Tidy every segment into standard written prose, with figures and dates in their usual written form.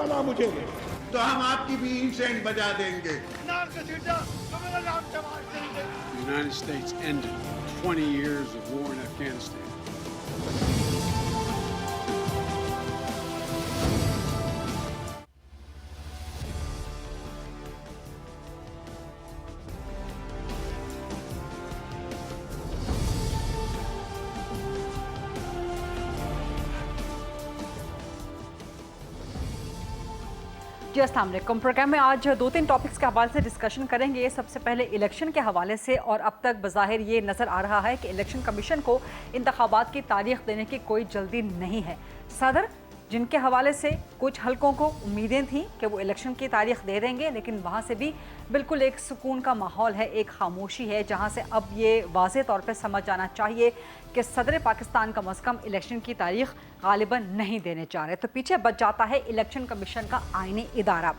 बजाना मुझे। तो हम आपकी भी इंसेंट बजा देंगे। The United States ended 20 years of war in Afghanistan. जी अस्सलाम वालेकुम। प्रोग्राम में आज 2-3 टॉपिक्स के हवाले से डिस्कशन करेंगे। सबसे पहले इलेक्शन के हवाले से, और अब तक बज़ाहिर ये नज़र आ रहा है कि इलेक्शन कमीशन को इंतखाबात की तारीख देने की कोई जल्दी नहीं है। सदर जिनके हवाले से कुछ हलकों को उम्मीदें थीं कि वो इलेक्शन की तारीख दे देंगे, लेकिन वहाँ से भी बिल्कुल एक सुकून का माहौल है, एक खामोशी है, जहाँ से अब ये वाज़ेह तौर पे समझ जाना चाहिए कि सदर पाकिस्तान कम अज़ कम इलेक्शन की तारीख गालिबन नहीं देने जा रहे। तो पीछे बच जाता है इलेक्शन कमीशन का आईनी इदारा।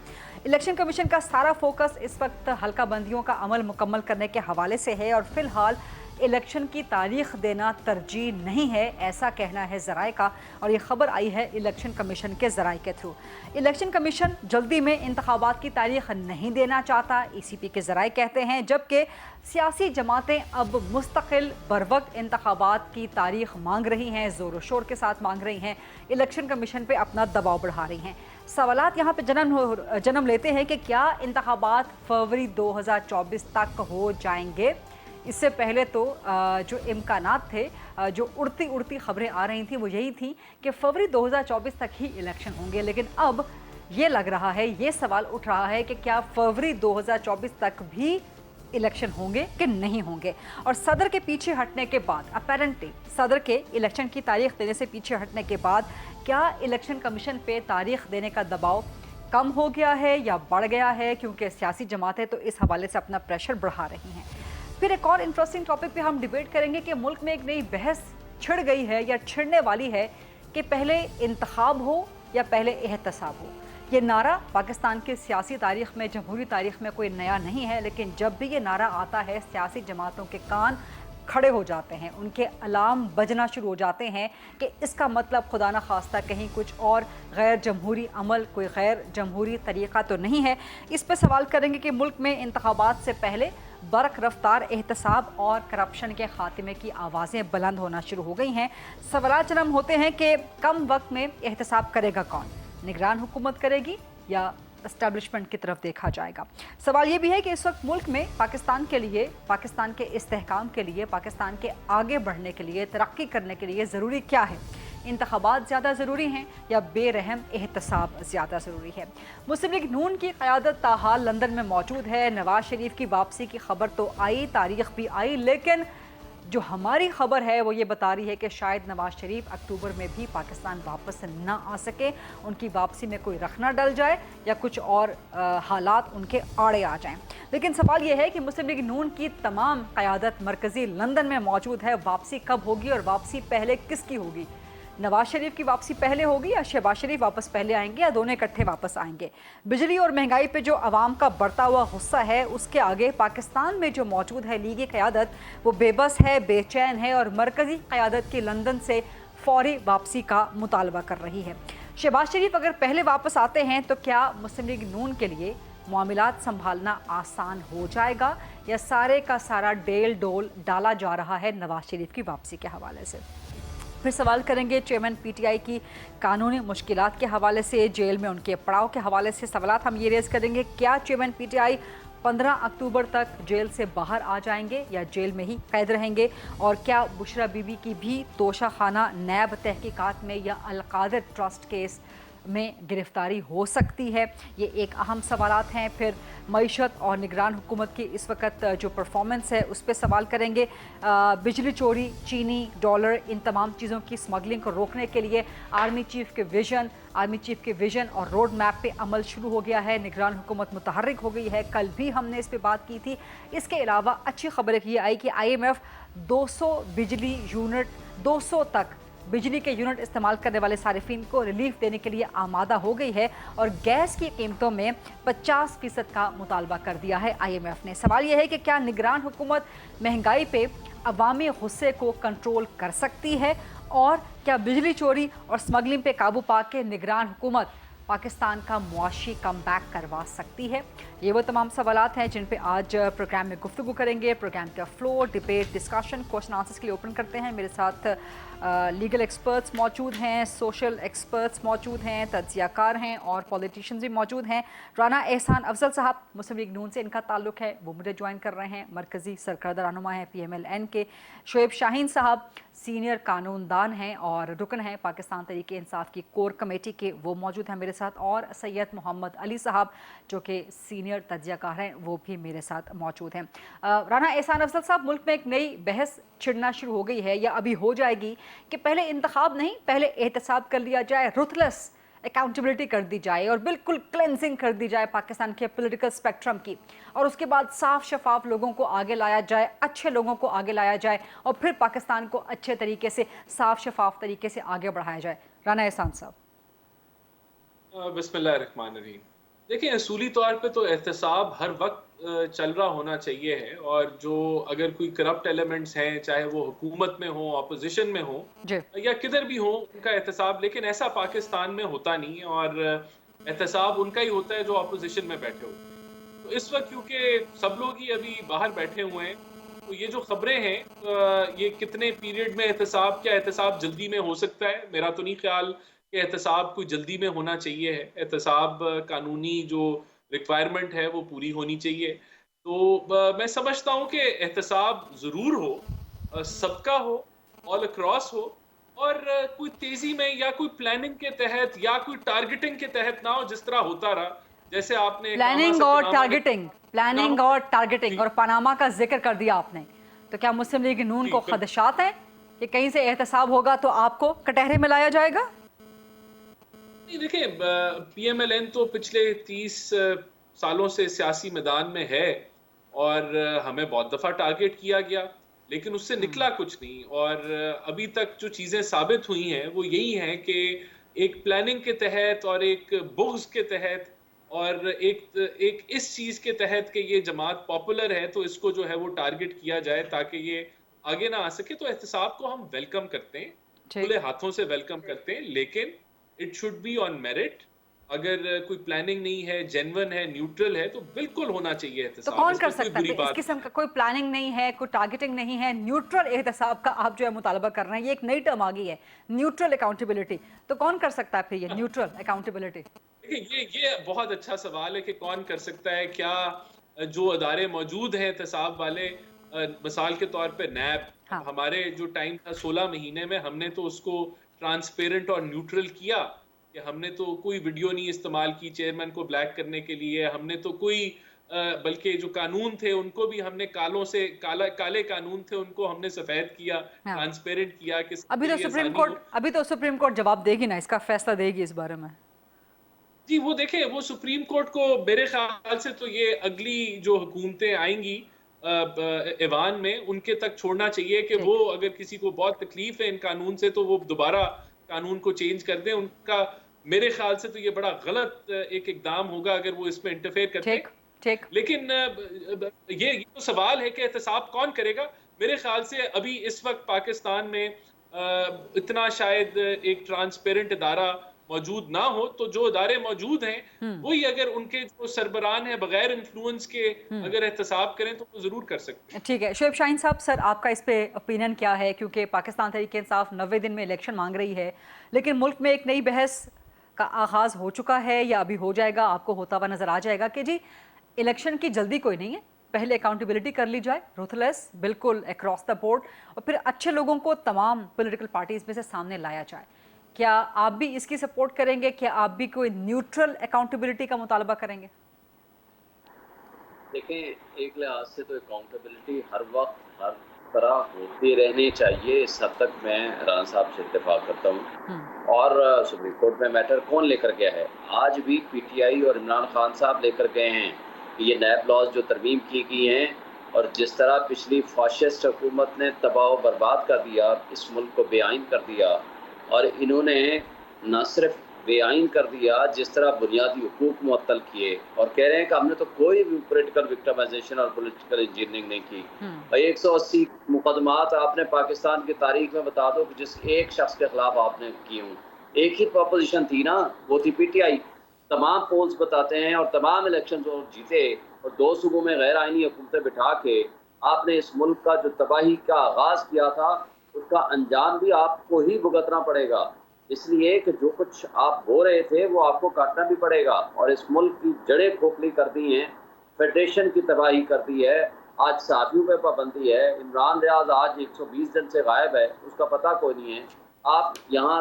इलेक्शन कमीशन का सारा फोकस इस वक्त हल्का बंदियों का अमल मुकम्मल करने के हवाले से है, और फ़िलहाल इलेक्शन की तारीख देना तरजीह नहीं है, ऐसा कहना है ज़राए का। और ये खबर आई है इलेक्शन कमीशन के ज़राए के थ्रू। इलेक्शन कमीशन जल्दी में इंतखाबात की तारीख नहीं देना चाहता, ECP के ज़राए कहते हैं, जबकि सियासी जमातें अब मुस्तकिल बरवक्त इंतखाबात की तारीख मांग रही हैं, ज़ोर शोर के साथ मांग रही हैं, इलेक्शन कमीशन पर अपना दबाव बढ़ा रही हैं। सवालात यहाँ पर जन्म लेते हैं कि क्या इंतखाबात फरवरी 2024 तक हो जाएंगे। इससे पहले तो जो इम्कानात थे, जो उड़ती उड़ती खबरें आ रही थी, वो यही थी कि फरवरी 2024 तक ही इलेक्शन होंगे। लेकिन अब ये लग रहा है, ये सवाल उठ रहा है कि क्या फरवरी 2024 तक भी इलेक्शन होंगे कि नहीं होंगे। और सदर के पीछे हटने के बाद, अपेरेंटली सदर के इलेक्शन की तारीख देने से पीछे हटने के बाद, क्या इलेक्शन कमीशन पे तारीख देने का दबाव कम हो गया है या बढ़ गया है, क्योंकि सियासी जमातें तो इस हवाले से अपना प्रेशर बढ़ा रही हैं। फिर एक और इंटरेस्टिंग टॉपिक पे हम डिबेट करेंगे कि मुल्क में एक नई बहस छिड़ गई है या छिड़ने वाली है कि पहले इंतखाब हो या पहले एहतसाब हो। ये नारा पाकिस्तान की सियासी तारीख में, जमहूरी तारीख में कोई नया नहीं है, लेकिन जब भी ये नारा आता है सियासी जमातों के कान खड़े हो जाते हैं, उनके अलार्म बजना शुरू हो जाते हैं कि इसका मतलब खुदा न खास्ता कहीं कुछ और गैर जमहूरी अमल, कोई गैर जमहूरी तरीक़ा तो नहीं है। इस पर सवाल करेंगे कि मुल्क में इंतखाबात से पहले बरक रफ्तार एहतसाब और करप्शन के खात्मे की आवाज़ें बुलंद होना शुरू हो गई हैं। सवाल जन्म होते हैं कि कम वक्त में एहतसाब करेगा कौन, निगरान हुकूमत करेगी या एस्टेब्लिशमेंट की तरफ देखा जाएगा। सवाल ये भी है कि इस वक्त मुल्क में पाकिस्तान के लिए, पाकिस्तान के इस्तेहकाम के लिए, पाकिस्तान के आगे बढ़ने के लिए, तरक्की करने के लिए ज़रूरी क्या है। इंतखाबात ज़्यादा ज़रूरी हैं या बेरहम एहतसाब ज़्यादा ज़रूरी है। मुस्लिम लीग नून की क़यादत ताहाल लंदन में मौजूद है। नवाज शरीफ की वापसी की खबर तो आई, तारीख भी आई, लेकिन जो हमारी खबर है वो ये बता रही है कि शायद नवाज शरीफ अक्टूबर में भी पाकिस्तान वापस ना आ सके, उनकी वापसी में कोई रखना डल जाए या कुछ और हालात उनके आड़े आ जाएं। लेकिन सवाल ये है कि मुस्लिम लीग नून की तमाम क़यादत मरकज़ी लंदन में मौजूद है। वापसी कब होगी और वापसी पहले किसकी होगी? नवाज शरीफ की वापसी पहले होगी या शहबाज शरीफ वापस पहले आएंगे या दोनों इकट्ठे वापस आएंगे? बिजली और महंगाई पे जो अवाम का बढ़ता हुआ गुस्सा है, उसके आगे पाकिस्तान में जो मौजूद है लीगी क़यादत, वो बेबस है, बेचैन है और मरकज़ी क़यादत की लंदन से फौरी वापसी का मुतालबा कर रही है। शहबाज शरीफ अगर पहले वापस आते हैं तो क्या मुस्लिम लीग नून के लिए मामलात संभालना आसान हो जाएगा या सारे का सारा डेल डोल डाला जा रहा है नवाज शरीफ की वापसी के हवाले से? फिर सवाल करेंगे चेयरमैन PTI की कानूनी मुश्किलात के हवाले से, जेल में उनके पड़ाव के हवाले से सवालात हम ये रेज़ करेंगे। क्या चेयरमैन PTI 15 अक्टूबर तक जेल से बाहर आ जाएंगे या जेल में ही कैद रहेंगे? और क्या बुशरा बीबी की भी तोशा खाना नैब तहकीकात में या अलकादर ट्रस्ट केस में गिरफ्तारी हो सकती है? ये एक अहम सवालात हैं। फिर मईशत और निगरान हुकूमत की इस वक्त जो परफॉर्मेंस है उस पर सवाल करेंगे। बिजली चोरी, चीनी, डॉलर, इन तमाम चीज़ों की स्मगलिंग को रोकने के लिए आर्मी चीफ के विजन और रोड मैप पे अमल शुरू हो गया है। निगरान हुकूमत मुतहर्रिक हो गई है, कल भी हमने इस पर बात की थी। इसके अलावा अच्छी खबर ये आई कि IMF 200 बिजली यूनिट, 200 तक बिजली के यूनिट इस्तेमाल करने वाले सारिफिन को रिलीफ देने के लिए आमादा हो गई है और गैस की कीमतों में 50% का मुतालबा कर दिया है IMF ने। सवाल यह है कि क्या निगरान हुकूमत महंगाई पे अवामी गुस्से को कंट्रोल कर सकती है और क्या बिजली चोरी और स्मगलिंग पे काबू पा के निगरान हुकूमत पाकिस्तान का मुआशी कमबैक करवा सकती है? ये वो तमाम सवालात हैं जिन पे आज प्रोग्राम में गुफ्तगू करेंगे। प्रोग्राम का floor, debate, discussion, question answers के लिए ओपन करते हैं। मेरे साथ लीगल एक्सपर्ट्स मौजूद हैं, सोशल एक्सपर्ट्स मौजूद हैं, तज्जियाकार हैं और पॉलिटिशियंस भी मौजूद हैं। राना एहसान अफजल साहब, मुस्लिम लीग नून से इनका ताल्लुक है, वो मुझे ज्वाइन कर रहे हैं। मरकज़ी सरकर्दा रहनुमा हैं PMLN के। शोएब शाहीन साहब सीनियर कानूनदान हैं और रुकन हैं पाकिस्तान तहरीक इंसाफ की कोर कमेटी के, वो मौजूद हैं मेरे साथ। और सैयद मोहम्मद अली साहब जो कि सीनियर तज्जियाकार हैं, वो भी मेरे साथ मौजूद हैं। राना एहसान अफजल साहब, मुल्क में एक नई बहस छिड़ना शुरू हो गई है या अभी हो जाएगी कि पहले इंतखाब नहीं, पहले एहतसाब कर लिया जाए, रुथलेस अकाउंटेबिलिटी कर दी जाए और बिल्कुल क्लेंजिंग कर दी जाए पाकिस्तान के पॉलिटिकल स्पेक्ट्रम की, और उसके बाद साफ शफाफ लोगों को आगे लाया जाए, अच्छे लोगों को आगे लाया जाए और फिर पाकिस्तान को अच्छे तरीके से, साफ शफाफ तरीके से आगे बढ़ाया जाए। राना एहसान साहब। बिस्मिल्लाहिर्रहमानिर्रहीम। देखिए, असूली तौर पे तो एहतसाब हर वक्त चल रहा होना चाहिए है, और जो अगर कोई करप्ट एलिमेंट्स हैं, चाहे वो हुकूमत में हो, अपोजिशन में हो या किधर भी हो, उनका एहतसाब, लेकिन ऐसा पाकिस्तान में होता नहीं है। और एहतसाब उनका ही होता है जो अपोजिशन में बैठे हो। तो इस वक्त क्योंकि सब लोग ही अभी बाहर बैठे हुए हैं, तो ये जो खबरें हैं, ये कितने पीरियड में एहतसाब, क्या एहतसाब जल्दी में हो सकता है? मेरा तो नहीं ख्याल कि एहतसाब कोई जल्दी में होना चाहिए है। एहतसाब कानूनी जो रिक्वायरमेंट है वो पूरी होनी चाहिए। तो मैं समझता हूँ कि एहतसाब ज़रूर हो, सबका हो, ऑल अक्रॉस हो, और कोई तेज़ी में या कोई प्लानिंग के तहत या कोई टारगेटिंग के तहत ना हो, जिस तरह होता रहा, जैसे आपने प्लानिंग और टारगेटिंग और पनामा का जिक्र कर दिया आपने, तो क्या मुस्लिम लीग नून को खदशात हैं कि कहीं से एहतसाब होगा तो आपको कटहरे में लाया जाएगा? नहीं, देखिए, PMLN तो पिछले 30 सालों से सियासी मैदान में है, और हमें बहुत दफ़ा टारगेट किया गया, लेकिन उससे निकला कुछ नहीं। और अभी तक जो चीज़ें साबित हुई हैं वो यही हैं कि एक प्लानिंग के तहत और एक बुग़्ज़ के तहत और एक इस चीज़ के तहत कि ये जमात पॉपुलर है, तो इसको जो है वो टारगेट किया जाए ताकि ये आगे ना आ सके। तो एहतसाब को हम वेलकम करते हैं, खुले हाथों से वेलकम करते हैं, लेकिन it should be on merit. अगर कोई प्लानिंग नहीं है, जेन्युइन है, न्यूट्रल है, तो बिल्कुल होना चाहिए एहतसाब। तो कौन कर सकता है? इस किस्म का कोई प्लानिंग नहीं है, कोई टारगेटिंग नहीं है, न्यूट्रल एहतसाब का आप जो है मुतालबा कर रहे हैं, ये एक नई टर्म आ गई है, न्यूट्रल अकाउंटेबिलिटी। तो कौन कर सकता है फिर ये न्यूट्रल अकाउंटेबिलिटी? देखिए, ये बहुत अच्छा सवाल है कि कौन कर सकता है। क्या जो अदारे मौजूद हैं एहतसाब वाले, मिसाल के तौर पे नैब, हमारे जो टाइम था 16 महीने में, हमने तो उसको ट्रांसपेरेंट और न्यूट्रल किया कि हमने तो कोई वीडियो नहीं इस्तेमाल की चेयरमैन को ब्लैक करने के लिए। हमने तो कोई बल्कि जो कानून थे उनको भी हमने काले कानून थे उनको हमने सफेद किया, ट्रांसपेरेंट किया। कि अभी तो सुप्रीम कोर्ट जवाब देगी ना, इसका फैसला देगी इस बारे में। जी, वो देखें, वो सुप्रीम कोर्ट को मेरे ख्याल से तो ये अगली जो हुकूमतें आएंगी ऐवान में, उनके तक छोड़ना चाहिए कि वो अगर किसी को बहुत तकलीफ है इन कानून से, तो वो दोबारा कानून को चेंज कर दें। उनका मेरे ख्याल से तो ये बड़ा गलत एक इकदाम होगा अगर वो इसमें इंटरफेयर करते हैं। लेकिन ये तो सवाल है कि एहतसाब कौन करेगा। मेरे ख्याल से अभी इस वक्त पाकिस्तान में इतना शायद एक ट्रांसपेरेंट इदारा मौजूद ना हो, तो जो इदारे मौजूद हैं वही अगर उनके जो सरबरान है बगैर इन्फ्लुएंस के अगर एहतसाब करें तो वो जरूर कर सकते हैं। ठीक है, शोएब शाहीन साहब, सर आपका इस पे ओपिनियन क्या है? क्योंकि पाकिस्तान तहरीक इंसाफ 90 दिन में इलेक्शन मांग रही है, लेकिन मुल्क में एक नई बहस का आगाज़ हो चुका है या अभी हो जाएगा, आपको होता हुआ नजर आ जाएगा कि जी इलेक्शन की जल्दी कोई नहीं है, पहले अकाउंटेबिलिटी कर ली जाए, रुथलेस, बिल्कुल अक्रॉस द बोर्ड, और फिर अच्छे लोगों को तमाम पॉलिटिकल पार्टीज में से सामने लाया जाए। क्या आप भी इसकी सपोर्ट करेंगे? क्या आप भी कोई न्यूट्रल अकाउंटेबिलिटी का मुतालबा करेंगे? देखें, एक लिहाज से तो अकाउंटेबिलिटी हर वक्त हर तरह होती रहनी चाहिए, इस हद तक मैं राना साहब से इत्तेफाक करता हूँ। और सुप्रीम कोर्ट में मैटर कौन लेकर गया है? आज भी PTI और इमरान खान साहब लेकर गए हैं कि ये नैब लॉज जो तरमीम की गई हैं, और जिस तरह पिछली फाशिस्ट हुकूमत ने तबाह बर्बाद कर दिया, इस मुल्क को बेआइन कर दिया, और इन्होंने न सिर्फ बेआइन कर दिया, जिस तरह बुनियादी हुकूक मुअत्तल किए, और कह रहे हैं कि हमने तो कोई भी पॉलिटिकल विक्टिमाइजेशन और पॉलिटिकल इंजीनियरिंग नहीं की। और 180 मुकदमात आपने पाकिस्तान की तारीख में बता दो कि जिस एक शख्स के खिलाफ आपने की हूँ। एक ही अपोजिशन थी ना, वो थी PTI। तमाम पोल्स बताते हैं और तमाम इलेक्शन जो जीते और 2 सूबों में गैर आइनी हुकूमतें बिठा के आपने इस मुल्क का जो तबाही का आगाज़ किया था, उसका अंजाम भी आपको ही भुगतना पड़ेगा। इसलिए कि जो कुछ आप बो रहे थे वो आपको काटना भी पड़ेगा। और इस मुल्क की जड़ें खोखली कर दी हैं, फेडरेशन की तबाही कर दी है, आज सहाफ़ियों पे पाबंदी है, इमरान रियाज आज 120 दिन से गायब है, उसका पता कोई नहीं है। आप यहाँ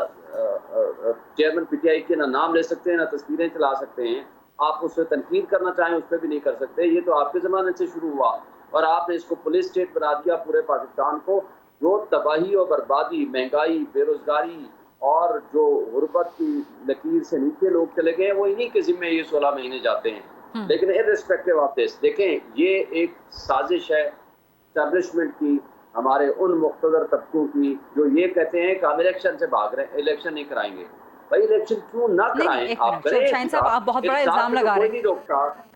चेयरमैन पीटीआई के ना नाम ले सकते हैं, ना तस्वीरें चला सकते हैं। आप उस पर तनकीद करना चाहें उस पर भी नहीं कर सकते। ये तो आपके ज़माने से शुरू हुआ और आपने इसको पुलिस स्टेट बना दिया पूरे पाकिस्तान को। जो तबाही और बर्बादी, महंगाई, बेरोज़गारी और जो गुर्बत की लकीर से नीचे लोग चले गए, वो इन्हीं के ज़िम्मे ये 16 महीने जाते हैं। लेकिन इर्रिस्पेक्टिव ऑफ दिस, देखें, ये एक साजिश है एस्टैब्लिशमेंट की, हमारे उन मुख्तदर तबकों की जो ये कहते हैं कि हम इलेक्शन से भाग रहे हैं, इलेक्शन नहीं कराएंगे। भाई इलेक्शन क्यों ना कराएं? आप करें। शाहीन साहब, आप बहुत बड़ा इल्जाम लगा रहे हैं।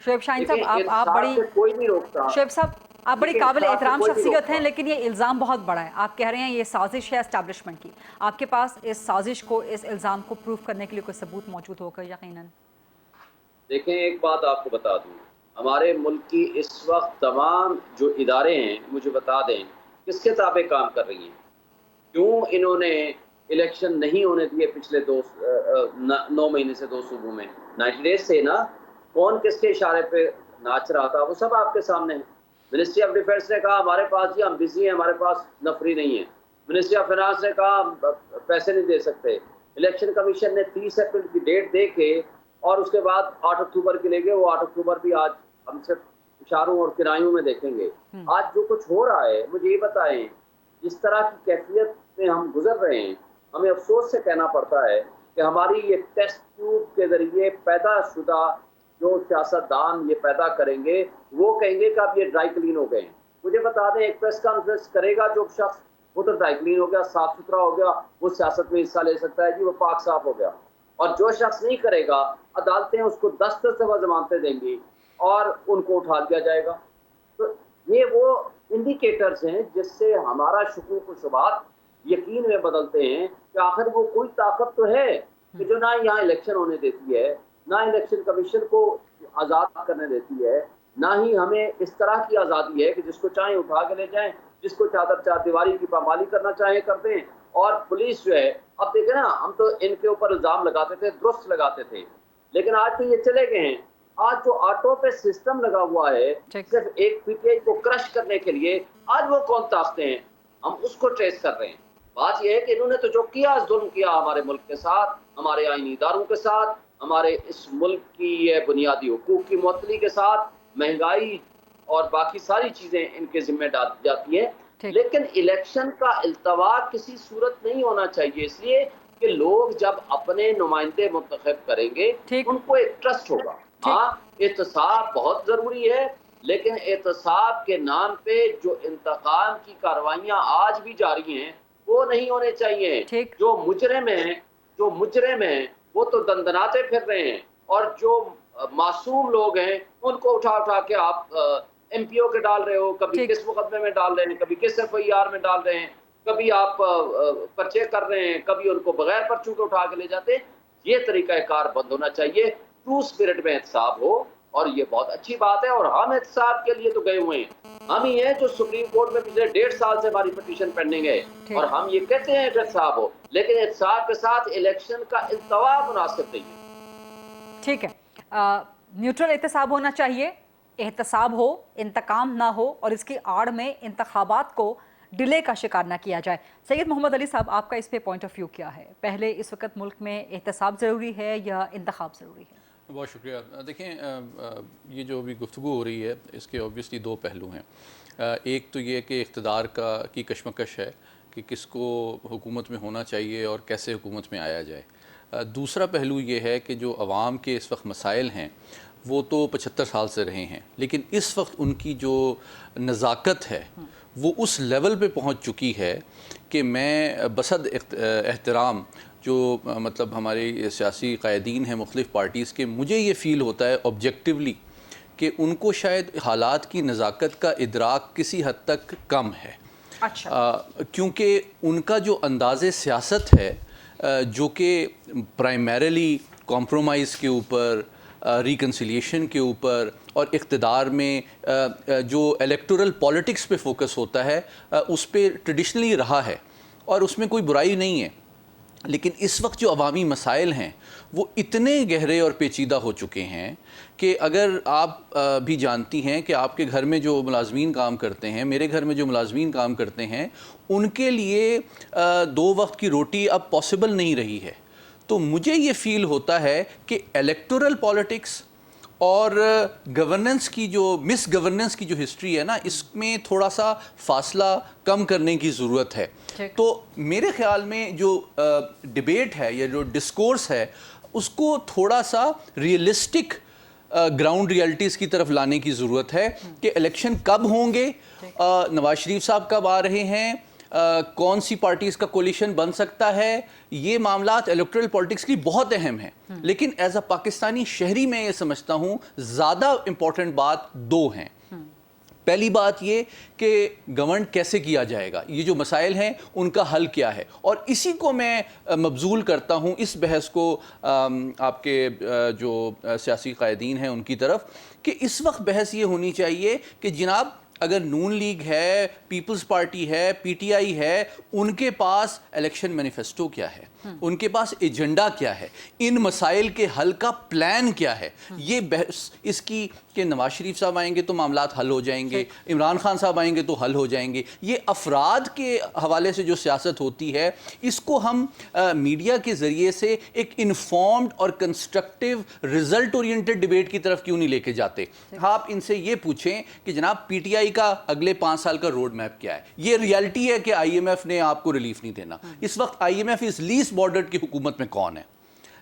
शोएब शाहीन साहब, आप बड़ी, कोई नहीं रोकता। शोएब साहब, आप बड़ी काबिल एहतराम शख्सियत हैं, लेकिन ये इल्ज़ाम बहुत बड़ा है। आप कह रहे हैं ये साजिश है एस्टैब्लिशमेंट की। आपके पास इस साजिश को, इस इल्ज़ाम को प्रूफ करने के लिए कोई सबूत मौजूद होगा यकीनन? देखें, एक बात आपको बता दूं, हमारे मुल्क की इस वक्त तमाम जो इदारे हैं, मुझे बता दें किसके ताबे काम कर रही हैं? क्यों इन्होंने इलेक्शन नहीं होने दिए पिछले 9 महीने से 2 सूबों में? 90 डेज से ना, कौन किसके इशारे पे नाच रहा था, वो सब आपके सामने है। मिनिस्ट्री ऑफ डिफेंस ने कहा हमारे पास जी हम बिजी हैं, हमारे पास नफरी नहीं है। मिनिस्ट्री ऑफ फाइनेंस ने कहा हम पैसे नहीं दे सकते। इलेक्शन कमीशन ने 30 अप्रैल की डेट दे के और उसके बाद 8 अक्टूबर के ले गए। वो 8 अक्टूबर भी आज हम सिर्फ इशारों और किरायों में देखेंगे। आज जो कुछ हो रहा है, मुझे ये बताएं, जिस तरह की कैफियत में हम गुजर रहे हैं, हमें अफसोस से कहना पड़ता है कि हमारी ये टेस्ट ट्यूब के जरिए पैदा शुदा जो सियासतदान ये पैदा करेंगे, वो कहेंगे कि अब ये ड्राई क्लीन हो गए हैं। मुझे बता दें, एक प्रेस कॉन्फ्रेंस करेगा जो शख्स, वो तो ड्राई क्लीन हो गया, साफ सुथरा हो गया, वो सियासत में हिस्सा ले सकता है जी, वो पाक साफ हो गया। और जो शख्स नहीं करेगा, अदालतें उसको 10 दफा जमानतें देंगी और उनको उठा दिया जाएगा। तो ये वो इंडिकेटर्स हैं जिससे हमारा शुकूक व शुबात यकीन में बदलते हैं कि आखिर वो कोई ताकत तो है कि जो ना यहाँ इलेक्शन होने देती है, ना इलेक्शन कमीशन को आज़ाद करने देती है, ना ही हमें इस तरह की आज़ादी है कि जिसको चाहें उठा के ले जाएं, जिसको चार दीवारी की पामाली करना चाहें कर दें। और पुलिस जो है, अब देखें ना, हम तो इनके ऊपर इल्ज़ाम लगाते थे, दुरुस्त लगाते थे, लेकिन आज तो ये चले गए हैं। आज जो ऑटो पे सिस्टम लगा हुआ है सिर्फ एक पीटीआई को क्रश करने के लिए, आज वो कौन ताकते हैं, हम उसको ट्रेस कर रहे हैं। बात यह है कि इन्होंने तो जो किया, जुल्म किया हमारे मुल्क के साथ, हमारे आईनी इदारों के साथ, हमारे इस मुल्क की बुनियादी हुकूक की मुअत्तली के साथ, महंगाई और बाकी सारी चीज़ें इनके जिम्मे डाल जाती हैं। लेकिन इलेक्शन का इल्तवा किसी सूरत नहीं होना चाहिए, इसलिए कि लोग जब अपने नुमाइंदे मुंतखब करेंगे उनको एक ट्रस्ट होगा। हाँ, एहतसाब बहुत ज़रूरी है, लेकिन एहतसाब के नाम पे जो इंतकाम की कार्रवाइयाँ आज भी जारी हैं वो नहीं होने चाहिए। जो मुजरिम हैं वो तो दंदनाते फिर रहे हैं, और जो मासूम लोग हैं उनको उठा उठा के आप एमपीओ के डाल रहे हो, कभी किस मुकदमे में डाल रहे हैं, कभी किस एफआईआर में डाल रहे हैं, कभी आप पर्चे कर रहे हैं, कभी उनको बगैर पर्चों के उठा के ले जाते हैं। ये तरीकाकार बंद होना चाहिए, ट्रू स्पिरिट में एहतसाब हो, और ये बहुत अच्छी बात है। और हम एहतसाब के लिए तो गए हुए हैं, हम ही हैं जो सुप्रीम कोर्ट में पिछले 1.5 साल से हमारी पिटीशन पेंडिंग है, और हम ये कहते हैं कि एहतसाब हो, लेकिन एहतसाब के साथ इलेक्शन का इल्तवा मुनासिब नहीं है। ठीक है, न्यूट्रल एहतसाब होना चाहिए, एहतसाब हो, इंतकाम ना हो, और इसकी आड़ में इंतखाबात को डिले का शिकार ना किया जाए। सैयद मोहम्मद अली साहब, आपका इस पे पॉइंट ऑफ व्यू क्या है? पहले इस वक्त मुल्क में एहतसाब ज़रूरी है या इंतखाब ज़रूरी है? बहुत शुक्रिया। देखें, ये जो अभी गुफ्तगू हो रही है इसके ऑब्वियसली 2 पहलू हैं। एक तो ये कि इक़्तिदार की कशमकश है कि किसको हुकूमत में होना चाहिए और कैसे हुकूमत में आया जाए। दूसरा पहलू ये है कि जो अवाम के इस वक्त मसाइल हैं वो तो 75 साल से रहे हैं, लेकिन इस वक्त उनकी जो नज़ाकत है वो उस लेवल पे पहुंच चुकी है कि मैं बसद एहतराम जो मतलब हमारे सियासी कायदीन हैं मुख्तलिफ़ पार्टीज़ के, मुझे ये फ़ील होता है ऑब्जेक्टिवली कि उनको शायद हालात की नज़ाकत का इदराक किसी हद तक कम है। अच्छा। क्योंकि उनका जो अंदाज़े सियासत है जो कि प्राइमरीली कॉम्प्रोमाइज़ के ऊपर, रिकन्सिलिएशन के ऊपर और इक़्तिदार में जो इलेक्टोरल पॉलिटिक्स पे फोकस होता है उस पे ट्रेडिशनली रहा है और उसमें कोई बुराई नहीं है। लेकिन इस वक्त जो अवामी मसाइल हैं वो इतने गहरे और पेचीदा हो चुके हैं कि अगर आप भी जानती हैं कि आपके घर में जो मुलाजमीन काम करते हैं, मेरे घर में जो मुलाजमीन काम करते हैं, उनके लिए 2 वक्त की रोटी अब पॉसिबल नहीं रही है। तो मुझे ये फ़ील होता है कि इलेक्टोरल पॉलिटिक्स और गवर्नेंस की जो मिस गवर्नेंस की जो हिस्ट्री है ना, इसमें थोड़ा सा फासला कम करने की ज़रूरत है। तो मेरे ख़्याल में जो डिबेट है या जो डिस्कोर्स है उसको थोड़ा सा रियलिस्टिक ग्राउंड रियलिटीज़ की तरफ लाने की ज़रूरत है कि इलेक्शन कब होंगे, नवाज शरीफ साहब कब आ रहे हैं, कौन सी पार्टीज़ का कोलिशन बन सकता है, ये मामलात इलेक्टोरल पॉलिटिक्स की बहुत अहम है। लेकिन एज अ पाकिस्तानी शहरी मैं ये समझता हूँ ज़्यादा इम्पॉर्टेंट बात 2 हैं। पहली बात ये कि गवर्न कैसे किया जाएगा, ये जो मसाइल हैं उनका हल क्या है, और इसी को मैं मबजूल करता हूँ इस बहस को आपके जो सियासी कायदीन हैं उनकी तरफ, कि इस वक्त बहस ये होनी चाहिए कि जनाब अगर नून लीग है, पीपल्स पार्टी है, पीटीआई है, उनके पास इलेक्शन मैनिफेस्टो क्या है, उनके पास एजेंडा क्या है, इन मसाइल के हल का प्लान क्या है। ये बहस इसकी कि नवाज शरीफ साहब आएंगे तो मामलात हल हो जाएंगे, इमरान खान साहब आएंगे तो हल हो जाएंगे, ये अफराद के हवाले से जो सियासत होती है इसको हम मीडिया के ज़रिए से एक इन्फॉर्म्ड और कंस्ट्रक्टिव रिजल्ट ओरिएंटेड डिबेट की तरफ क्यों नहीं लेके जाते। आप इनसे ये पूछें कि जनाब पीटीआई का अगले 5 साल का रोड मैप क्या है। ये रियलिटी है कि आईएमएफ ने आपको रिलीफ नहीं देना। इस वक्त आईएमएफ इस लीस्ट बॉर्डर्ड की हुकूमत में कौन है,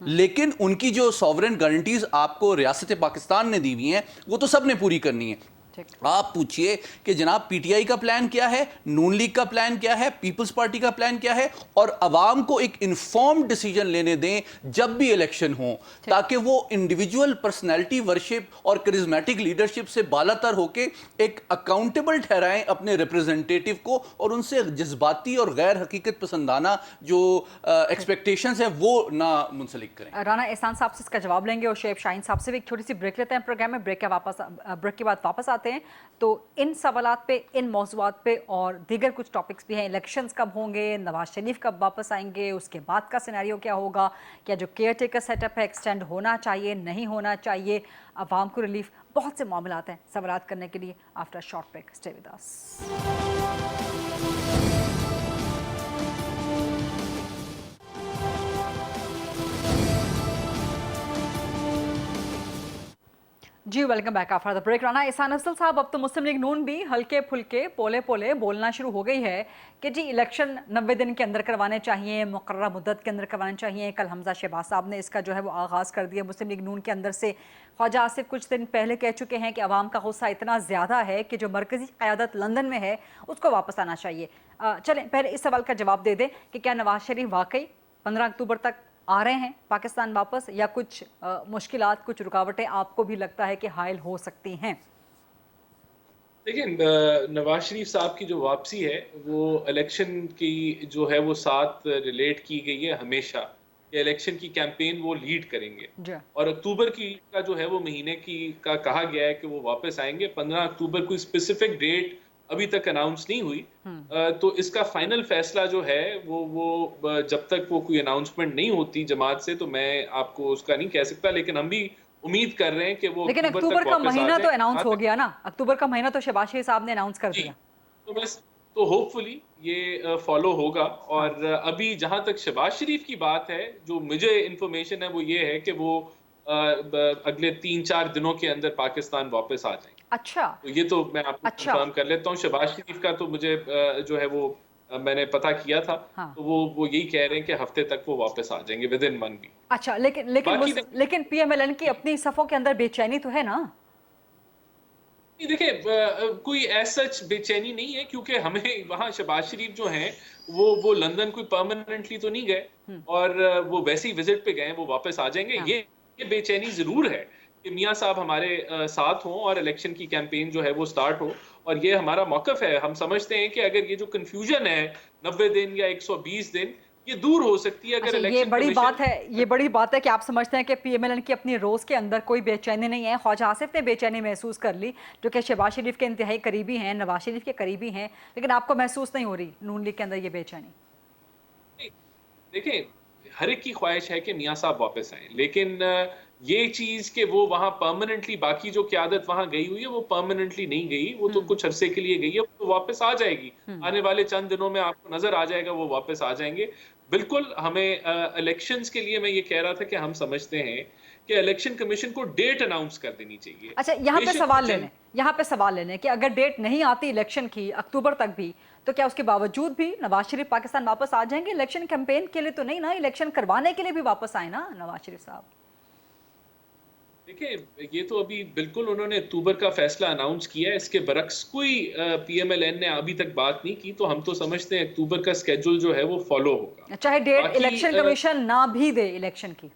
लेकिन उनकी जो सॉवरेन गारंटीज आपको रियासत पाकिस्तान ने दी हुई हैं वो तो सब ने पूरी करनी है। आप पूछिए कि जनाब पीटीआई का प्लान क्या है, नून लीग का प्लान क्या है, पीपल्स पार्टी का प्लान क्या है, और अवाम को एक इन्फॉर्म्ड डिसीजन लेने दें जब भी इलेक्शन हो, ताकि वो इंडिविजुअल पर्सनैलिटी वर्शिप और करिज्मेटिक लीडरशिप से बालातर होके एक अकाउंटेबल ठहराएं अपने रिप्रेजेंटेटिव को, और उनसे जज्बाती और गैर हकीकत पसंदाना जो एक्सपेक्टेशंस हैं वो ना मुंसलिक करें। राना एहसान साहब से इसका जवाब लेंगे और शेब शाहीन साहब से भी एक छोटी सी ब्रेक लेते हैं प्रोग्राम में। ब्रेक के बाद वापस आते हैं। तो इन सवालात पे, इन मौज़ूआत पे और दीगर कुछ टॉपिक्स भी हैं। इलेक्शंस कब होंगे, नवाज शरीफ कब वापस आएंगे, उसके बाद का सिनेरियो क्या होगा, क्या जो केयर टेकर सेटअप है एक्सटेंड होना चाहिए, नहीं होना चाहिए, अवाम को रिलीफ, बहुत से मामलात हैं सवालात करने के लिए। After short break stay with us. जी welcome back after the break. Rana Ehsan Afzal साहब, अब तो मुस्लिम लीग नून भी हल्के फुल्के पोले पोले बोलना शुरू हो गई है कि जी इलेक्शन 90 दिन के अंदर करवाने चाहिए, मुकर्रर मुद्दत के अंदर करवाने चाहिए। कल हमजा शहबाज साहब ने इसका जो है वो आगाज़ कर दिया मुस्लिम लीग नून के अंदर से। ख्वाजा आसिफ कुछ दिन पहले कह चुके हैं कि अवाम का गुस्सा इतना ज़्यादा है कि जो मरकज़ी क़यादत लंदन में है उसको वापस आना चाहिए। चलें पहले इस सवाल का जवाब दे दें कि क्या नवाज शरीफ वाकई 15 अक्टूबर तक आ रहे हैं पाकिस्तान वापस, या कुछ मुश्किलात, कुछ रुकावटें आपको भी लगता है कि हायल हो सकती हैं? देखिए, नवाज शरीफ साहब की जो वापसी है वो इलेक्शन की जो है वो साथ रिलेट की गई है हमेशा। ये इलेक्शन की कैंपेन वो लीड करेंगे और अक्टूबर की का जो है वो महीने की का कहा गया है कि वो वापस आएंगे। 15 अक्टूबर कोई स्पेसिफिक डेट अभी तक अनाउंस नहीं हुई। तो इसका फाइनल फैसला जो है वो जब तक वो कोई अनाउंसमेंट नहीं होती जमात से, तो मैं आपको उसका नहीं कह सकता। लेकिन हम भी उम्मीद कर रहे हैं कि वो, लेकिन अक्टूबर का महीना तो अनाउंस हो गया ना, अक्टूबर का महीना तो शहबाज शरीफ साहब ने अनाउंस कर दिया। तो होपफुली ये फॉलो होगा। और अभी जहां तक शहबाज शरीफ की बात है, जो मुझे इंफॉर्मेशन है वो ये है कि वो अगले 3-4 दिनों के अंदर पाकिस्तान वापस आ जाएंगे। अच्छा, तो ये तो मैं आपको कंफर्म कर लेता हूँ। शहबाज शरीफ का तो मुझे जो है वो मैंने पता किया था। हाँ। तो वो यही कह रहे हैं कि हफ्ते तक वो वापस आ जाएंगे, विद इन 1 वीक। अच्छा, लेकिन पीएमएलएन की अपनी सफों के अंदर बेचैनी तो है ना? देखिए, कोई ऐसा सच बेचैनी नहीं है, क्योंकि हमें वहाँ शहबाज शरीफ जो हैं वो लंदन कोई परमानेंटली तो नहीं गए, और वो वैसे ही विजिट पे गए, वो वापस आ जाएंगे। हाँ। ये बेचैनी जरूर है कि मियाँ साहब हमारे साथ हों और इलेक्शन की कैंपेन जो है वो स्टार्ट हो, और ये हमारा मौक़िफ़ है। हम समझते हैं कि अगर ये जो कन्फ्यूजन है 90 दिन या 120 दिन, ये दूर हो सकती है अगर इलेक्शन ये बड़ी बात है कि आप समझते हैं कि पीएमएलएन की अपनी रोज के अंदर कोई बेचैनी नहीं है। ख्वाजा आसिफ ने बेचैनी महसूस कर ली, जो कि शहबाज शरीफ के इंतहाई करीबी हैं, नवाज शरीफ के करीबी हैं, लेकिन आपको महसूस नहीं हो रही नून लीग के अंदर ये बेचैनी? देखिए, हर एक की ख्वाहिश है कि मियाँ साहब वापस आए, लेकिन ये चीज कि वो वहां परमानेंटली, बाकी जो क्यादत वहां गई हुई है वो परमानेंटली नहीं गई, वो तो कुछ अरसे के लिए गई है, वो वापस आ जाएगी। आने वाले चंद दिनों में आपको नजर आ जाएगा, वो वापस आ जाएंगे। बिल्कुल, हमें इलेक्शंस के लिए मैं ये कह रहा था कि हम समझते हैं कि इलेक्शन कमीशन को डेट अनाउंस कर देनी चाहिए। अच्छा, यहाँ पे सवाल लेने कि अगर डेट नहीं आती इलेक्शन की अक्टूबर तक भी, तो क्या उसके बावजूद भी नवाज शरीफ पाकिस्तान वापस आ जाएंगे? इलेक्शन कैंपेन के लिए तो नहीं ना, इलेक्शन करवाने के लिए भी वापस आए ना नवाज शरीफ साहब। देखिए, ये तो अभी बिल्कुल उन्होंने अक्टूबर का फैसला अनाउंस किया है, इसके बरक्स कोई पीएमएलएन ने अभी तक बात नहीं की, तो हम तो समझते हैं अक्टूबर का स्केड्यूल जो है वो फॉलो होगा, चाहे डेट इलेक्शन कमीशन ना भी दे इलेक्शन की।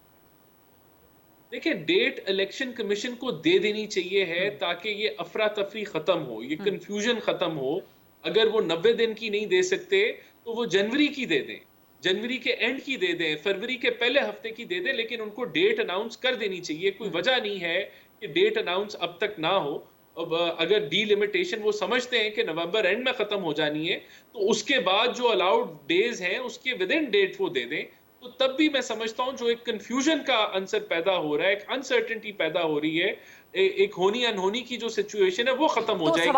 देखिए, डेट इलेक्शन कमीशन को दे देनी चाहिए है ताकि ये अफरा तफरी खत्म हो, ये कंफ्यूजन खत्म हो। अगर वो 90 दिन की नहीं दे सकते तो वो जनवरी की दे दें, जनवरी के एंड की दे दें, फरवरी के पहले हफ्ते की दे दें, लेकिन उनको डेट अनाउंस कर देनी चाहिए। कोई वजह नहीं है कि डेट अनाउंस अब तक ना हो। अब अगर डीलिमिटेशन वो समझते हैं कि नवंबर एंड में खत्म हो जानी है, तो उसके बाद जो अलाउड डेज हैं उसके विद इन डेट वो दे दें, तो तब भी मैं समझता हूं जो एक कंफ्यूजन का आंसर पैदा हो रहा है, एक अनसर्टेनिटी पैदा हो रही है, एक होनी अनहोनी की जो सिचुएशन है वो खत्म हो जाएगी।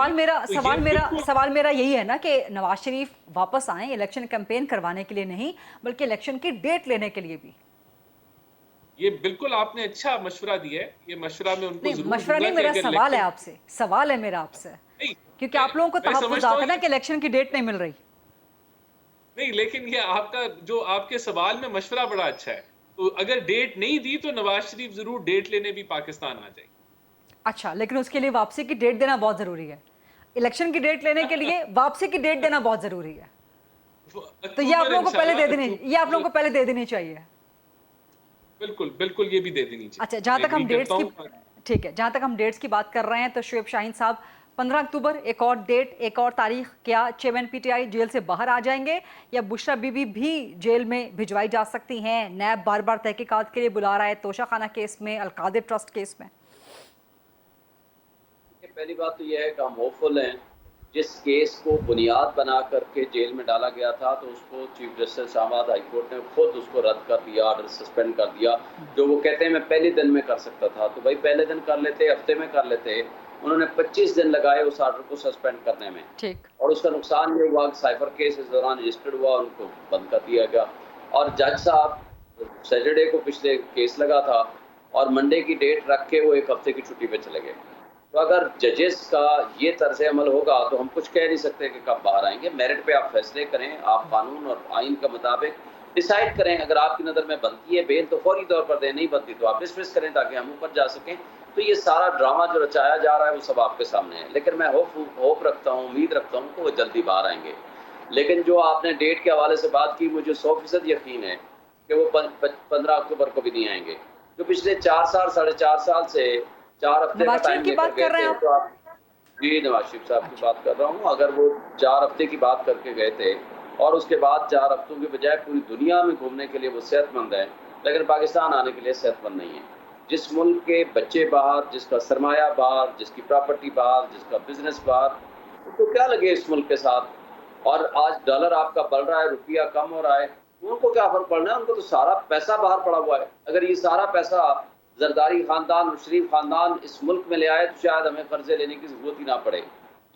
सवाल मेरा यही है ना कि नवाज शरीफ वापस आए इलेक्शन कैंपेन करवाने के लिए नहीं, बल्कि इलेक्शन की डेट लेने के लिए भी। ये बिल्कुल आपने अच्छा मशवरा दिया है, ये मशवरा में उनको जरूर मशवरा नहीं, मेरा सवाल है मेरा आपसे, क्योंकि आप लोगों को तहफ़्फ़ुज़ात है ना कि इलेक्शन की डेट नहीं मिल रही। नहीं, लेकिन ये आपका जो आपके सवाल में मशवरा बड़ा अच्छा है, तो अगर डेट नहीं दी तो नवाज शरीफ जरूर डेट लेने भी पाकिस्तान आ जाएंगे। अच्छा, लेकिन उसके लिए वापसी की डेट देना बहुत जरूरी है। इलेक्शन की डेट लेने के लिए वापसी की डेट देना बहुत जरूरी है, तो ये आप लोगों को पहले दे देनी चाहिए। बिल्कुल बिल्कुल, ये भी दे देनी चाहिए। अच्छा, जहां तक हम डेट्स की बात कर रहे हैं, तो शुएब शाहीन साहब 15 अक्टूबर एक और डेट, एक और तारीख, क्या चेयरमैन पीटीआई जेल से बाहर आ जाएंगे या बुशरा बीबी भी जेल में भिजवाई जा सकती हैं? नैब बार बार तहकीकात के लिए बुला रहा है, तोशा खाना केस में, अलकादिर ट्रस्ट केस में। पहली बात तो यह है कि हम होपफुल हैं, जिस केस को बुनियाद बना करके जेल में डाला गया था तो उसको chief justice Islamabad high court ने खुद उसको रद्द कर दिया, ऑर्डर सस्पेंड कर दिया। जो वो कहते हैं मैं पहले दिन में कर सकता था, तो भाई पहले दिन कर लेते, हफ्ते में कर लेते। उन्होंने 25 दिन लगाए उस ऑर्डर को सस्पेंड करने में, और उसका नुकसान ये हुआ कि साइफर केस इस दौरान रजिस्टर्ड हुआ, उनको बंद कर दिया गया। और जज साहब सैटरडे को पिछले केस लगा था और मंडे की डेट रख के वो एक हफ्ते की छुट्टी पे चले गए। तो अगर जजेस का ये तर्ज अमल होगा तो हम कुछ कह नहीं सकते कि कब बाहर आएंगे। मेरिट पे आप फैसले करें, आप कानून और आइन के मुताबिक डिसाइड करें। अगर आपकी नज़र में बनती है बेल तो फौरी तौर पर दें, नहीं बनती तो आप डिसमिस करें ताकि हम ऊपर जा सकें। तो ये सारा ड्रामा जो रचाया जा रहा है वो सब आपके सामने है, लेकिन मैं होप रखता हूँ, उम्मीद रखता हूँ कि वो जल्दी बाहर आएंगे। लेकिन जो आपने डेट के हवाले से बात की, मुझे 100% यकीन है कि वो 15 अक्टूबर को भी नहीं आएंगे। जो पिछले 4 साल 4.5 साल से 4 हफ्ते का टाइम लेकर गए थे, तो आप जी नवाज शरीफ साहब की बात कर रहा हूँ। अगर वो 4 हफ्ते की बात करके गए थे और उसके बाद 4 हफ्तों के बजाय पूरी दुनिया में घूमने के लिए वो सेहतमंद है, लेकिन पाकिस्तान आने के लिए सेहतमंद नहीं है। जिस मुल्क के बच्चे बाहर, जिसका सरमाया बाहर, जिसकी प्रॉपर्टी बाहर, जिसका बिजनेस बाहर, उसको क्या लगे इस मुल्क के साथ। और आज डॉलर आपका बढ़ रहा है, रुपया कम हो रहा है, उनको क्या फर्क पड़ना है? उनको तो सारा पैसा बाहर पड़ा हुआ है। अगर ये सारा पैसा जरदारी खानदान और शरीफ खानदान इस मुल्क में ले आए तो शायद हमें कर्जे लेने की जरूरत ही ना पड़े।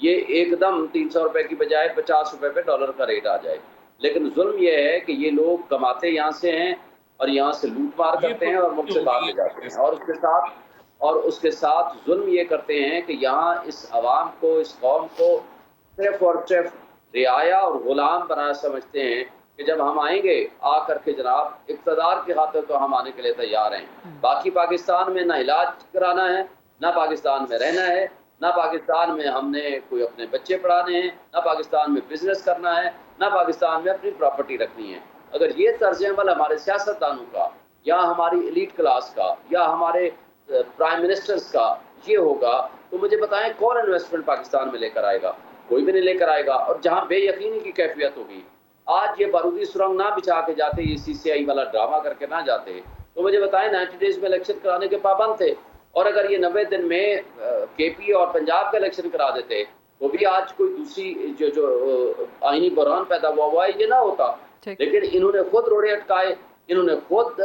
ये एकदम 300 रुपए की बजाय 50 रुपए पे डॉलर का रेट आ जाए। लेकिन जुल्म ये है कि ये लोग कमाते यहाँ से हैं और यहाँ से लूट मार करते हैं और मुल्क से बाहर ले जाते हैं, और उसके साथ जुल्म ये करते हैं कि यहाँ इस अवाम को, इस कौम को सिर्फ और सिर्फ रियाया और गुलाम बना समझते हैं कि जब हम आएंगे आ करके जनाब इक़्तिदार की खातिर तो हम आने के लिए तैयार हैं। बाकी पाकिस्तान में ना इलाज कराना है, ना पाकिस्तान में रहना है, ना पाकिस्तान में हमने कोई अपने बच्चे पढ़ाने हैं, ना पाकिस्तान में बिजनेस करना है, ना पाकिस्तान में अपनी प्रॉपर्टी रखनी है। अगर ये तर्ज अमल हमारे सियासतदानों का या हमारी एलीट क्लास का या हमारे प्राइम मिनिस्टर्स का ये होगा तो मुझे बताएं कौन इन्वेस्टमेंट पाकिस्तान में लेकर आएगा? कोई भी नहीं लेकर आएगा। और जहाँ बेयकीनी की कैफियत होगी, आज ये बारूदी सुरंग ना बिछा के जाते, ये CCI वाला ड्रामा करके ना जाते, तो मुझे बताएं 90 डेज में इलेक्शन कराने के पाबंद थे। और अगर ये 90 दिन में KP और पंजाब का इलेक्शन करा देते तो भी आज कोई दूसरी जो आईनी बहरान पैदा हुआ है ये ना होता। लेकिन इन्होंने खुद रोड़े अटकाए, इन्होंने खुद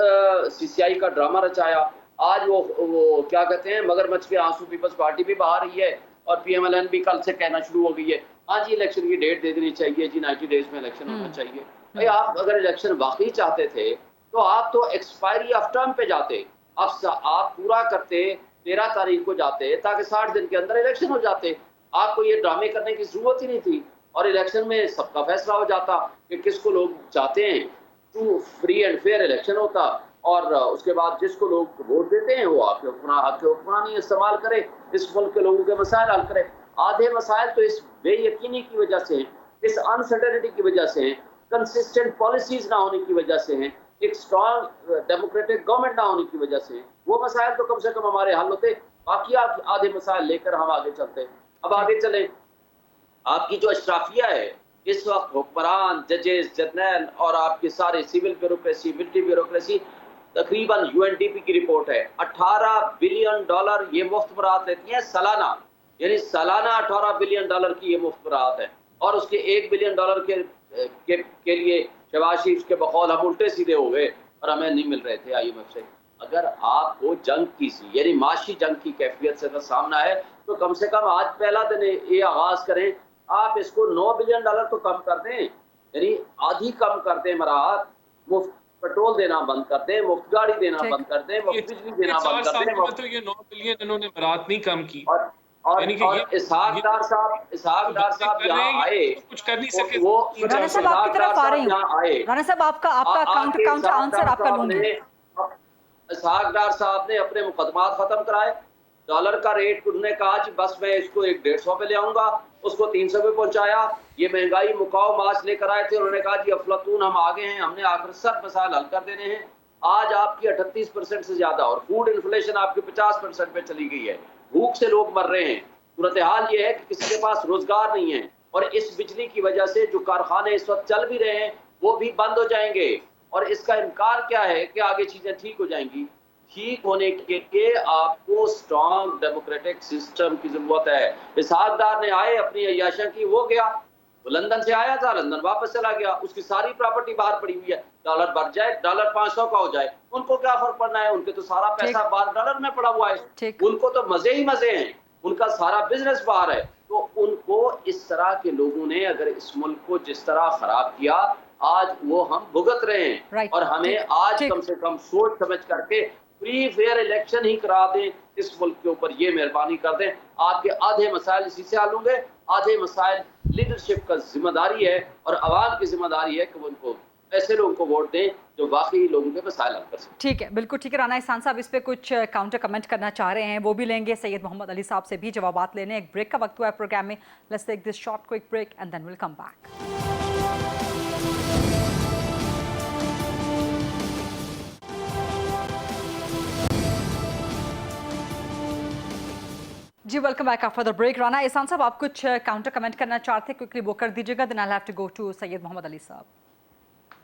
CCI का ड्रामा रचाया। आज वो क्या कहते हैं, मगरमच्छ के आंसू पीपल्स पार्टी भी बाहर रही है और PMLN भी कल से कहना शुरू हो गई है, हाँ जी इलेक्शन की डेट दे देनी चाहिए जी, 90 डेज में इलेक्शन होना चाहिए। भाई आप अगर इलेक्शन वाकई चाहते थे तो आप तो एक्सपायरी ऑफ टर्म पे जाते, आप पूरा करते 13 तारीख को जाते ताकि 60 दिन के अंदर इलेक्शन हो जाते। आपको ये ड्रामे करने की जरूरत ही नहीं थी और इलेक्शन में सबका फैसला हो जाता कि किसको लोग चाहते हैं, to free and fair election होता और उसके बाद जिसको लोग वोट देते हैं वो आपके हुक्मरानी इस्तेमाल करे, इस मुल्क के लोगों के मसाइल हल करे। आधे मसाइल तो इस बेयकीनी की वजह से हैं, इस अनसर्टेनिटी की वजह से हैं, कंसिस्टेंट पॉलिसीज ना होने की वजह से हैं, एक स्ट्रॉन्ग डेमोक्रेटिक गवर्नमेंट ना होने की वजह से हैं। वो मसाइल तो कम से कम हमारे हल होते, बाकी आप आधे मसाइल लेकर हम आगे चलते। अब आगे चलें, आपकी जो अशराफिया है इस वक्त हुक्मरान, जजेस, जर्नल और आपके सारे सिविल ब्यूरोक्रेसी, मिलिट्री ब्यूरोक्रेसी, तकरीबन UNDP की रिपोर्ट है $18 बिलियन ये मुफ्त मुराद लेती है सालाना, यानी सालाना $18 बिलियन की ये मुफ्त मुराद है। और उसके $1 बिलियन के लिए शहबाज शरीफ के बकौल हम उल्टे सीधे हो गए और हमें नहीं मिल रहे थे IMF से। अगर आपको जंग की सी यानी माशी जंग की कैफियत से सामना है तो कम से कम आज पहला दिन ये आगाज करें, आप इसको $9 बिलियन तो कम कर दें, यानी आधी कम कर दें मराहत, मुफ्त पेट्रोल देना बंद कर दें, मुफ्त गाड़ी देना बंद कर दें, मुफ्त बिजली देना बंद कर दें। तो ये 9 बिलियन इन्होंने मराहत नहीं कम की। और इसहाक डार साहब यहाँ आए, कुछ कर नहीं सके। वो राणा साहब आपकी तरफ आ रही हूँ। राणा साहब आपका काउंटर आंसर आपका लूंगी। इसहाक डार साहब ने अपने मुकदमात खत्म कराए, डॉलर का रेट उन्होंने कहा जी बस मैं इसको 150 पे ले आऊंगा, उसको 300 पे पहुंचाया। ये महंगाई मुकाओ मार्च लेकर आए थे, उन्होंने कहा जी अफलातून हम आगे हैं, हमने आकर सब मसाइल हल कर देने हैं। आज आपकी 38% से ज्यादा और फूड इन्फ्लेशन आपकी 50% पे चली गई है, भूख से लोग मर रहे हैं। सूरत हाल ये है कि किसी के पास रोजगार नहीं है और इस बिजली की वजह से जो कारखाने इस वक्त चल भी रहे हैं वो भी बंद हो जाएंगे और इसका इनकार क्या है कि आगे चीजें ठीक हो जाएंगी। ठीक होने के लिए आपको स्ट्रॉन्ग डेमोक्रेटिक सिस्टम की जरूरत है। इसहाक डार ने आए, अपनी अय्याशा की, वो गया, वो लंदन से आया था, लंदन वापस चला गया, उसकी सारी प्रॉपर्टी बाहर पड़ी हुई है। डॉलर बढ़ जाए, डॉलर 500 का हो जाए, उनको क्या फर्क पड़ना है, उनके तो सारा पैसा बाहर डॉलर में पड़ा हुआ है, उनको तो मजे ही मजे हैं, उनका सारा बिजनेस बाहर है। तो उनको इस तरह के लोगों ने अगर इस मुल्क को जिस तरह खराब किया, आज वो हम भुगत रहे हैं और हमें आज कम से कम सोच समझ करके फ्री फेयर इलेक्शन ही करा दें इस मुल्क के ऊपर, ये मेहरबानी कर दें। आपके आधे मसाइल इसी से हल होंगे, आधे मसाइल लीडरशिप का जिम्मेदारी है और आवाम की जिम्मेदारी है कि वो उनको ऐसे लोगों को वोट दें जो वाकई लोगों के मसाइल हल कर सकें। ठीक है, बिल्कुल ठीक है। राणा एहसान साहब इस पे कुछ काउंटर कमेंट करना चाह रहे हैं, वो भी लेंगे। सैयद मोहम्मद अली साहब से भी जवाबात लेने। एक ब्रेक का वक्त हुआ है प्रोग्राम में। Let's take this short quick break and then will come back. जी welcome back after the break. Rana Ehsan साहब आप कुछ काउंटर कमेंट करना चाहते हैं, क्विकली वो कर दीजिएगा, then I have to go to Syed Mohammad Ali साहब।